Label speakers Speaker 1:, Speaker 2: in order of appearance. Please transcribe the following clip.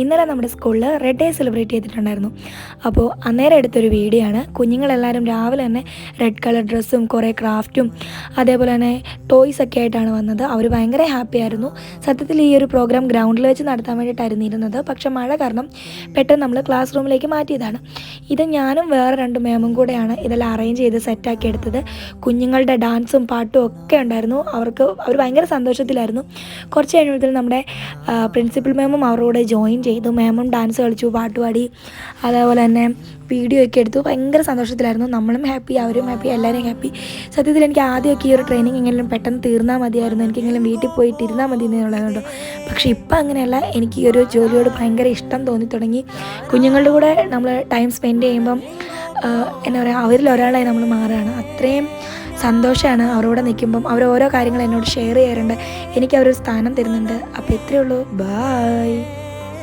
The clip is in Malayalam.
Speaker 1: ഇന്നലെ നമ്മുടെ സ്കൂളിൽ റെഡ് ഡേ സെലിബ്രേറ്റ് ചെയ്തിട്ടുണ്ടായിരുന്നു. അപ്പോൾ അന്നേരം എടുത്തൊരു വീഡിയോ ആണ്. കുഞ്ഞുങ്ങളെല്ലാവരും രാവിലെ തന്നെ റെഡ് കളർ ഡ്രസ്സും കുറേ ക്രാഫ്റ്റും അതേപോലെ തന്നെ ടോയ്സൊക്കെ ആയിട്ടാണ് വന്നത്. അവർ ഭയങ്കര ഹാപ്പി ആയിരുന്നു. സത്യത്തിൽ ഈ ഒരു പ്രോഗ്രാം ഗ്രൗണ്ടിൽ വെച്ച് നടത്താൻ വേണ്ടിയിട്ടായിരുന്നു ഇരുന്നത്. പക്ഷേ മഴ കാരണം പെട്ടെന്ന് നമ്മൾ ക്ലാസ് റൂമിലേക്ക് മാറ്റിയതാണ്. ഇത് ഞാനും വേറെ 2 മാമും കൂടെയാണ് ഇതെല്ലാം അറേഞ്ച് ചെയ്ത് സെറ്റാക്കി എടുത്തത്. കുഞ്ഞുങ്ങളുടെ ഡാൻസും പാട്ടും ഒക്കെ ഉണ്ടായിരുന്നു. അവർ ഭയങ്കര സന്തോഷത്തിലായിരുന്നു. കുറച്ച് കഴിയുമ്പോഴത്തേക്കും നമ്മുടെ പ്രിൻസിപ്പൽ മാമും അവരോട് ജോയിൻ ചെയ്തു. മാമും ഡാൻസ് കളിച്ചു, പാട്ടുപാടി, അതേപോലെ തന്നെ വീഡിയോ ഒക്കെ എടുത്തു. ഭയങ്കര സന്തോഷത്തിലായിരുന്നു. നമ്മളും ഹാപ്പി, അവരും ഹാപ്പി, എല്ലാവരും ഹാപ്പി. സത്യത്തിൽ എനിക്ക് ആദ്യമൊക്കെ ഈ ഒരു ട്രെയിനിങ് എങ്ങനെയും പെട്ടെന്ന് തീർന്നാൽ മതിയായിരുന്നു, എനിക്കെങ്കിലും വീട്ടിൽ പോയിട്ട് ഇരുന്നാൽ മതി എന്നുള്ളതുകൊണ്ടോ. പക്ഷേ ഇപ്പം അങ്ങനെയല്ല. എനിക്ക് ഈ ഒരു ജോലിയോട് ഭയങ്കര ഇഷ്ടം തോന്നി തുടങ്ങി. കുഞ്ഞുങ്ങളുടെ കൂടെ നമ്മൾ ടൈം സ്പെൻഡ് ചെയ്യുമ്പം എന്താ പറയുക, അവരിൽ ഒരാളായി നമ്മൾ മാറുകയാണ്. അത്രയും സന്തോഷമാണ് അവരോട് നിൽക്കുമ്പം. അവർ ഓരോ കാര്യങ്ങൾ എന്നോട് ഷെയർ ചെയ്യാറുണ്ട്. എനിക്ക് അവരൊരു സ്ഥാനം തരുന്നുണ്ട്. അപ്പോൾ ഇത്രയേ ഉള്ളൂ. ബായ്.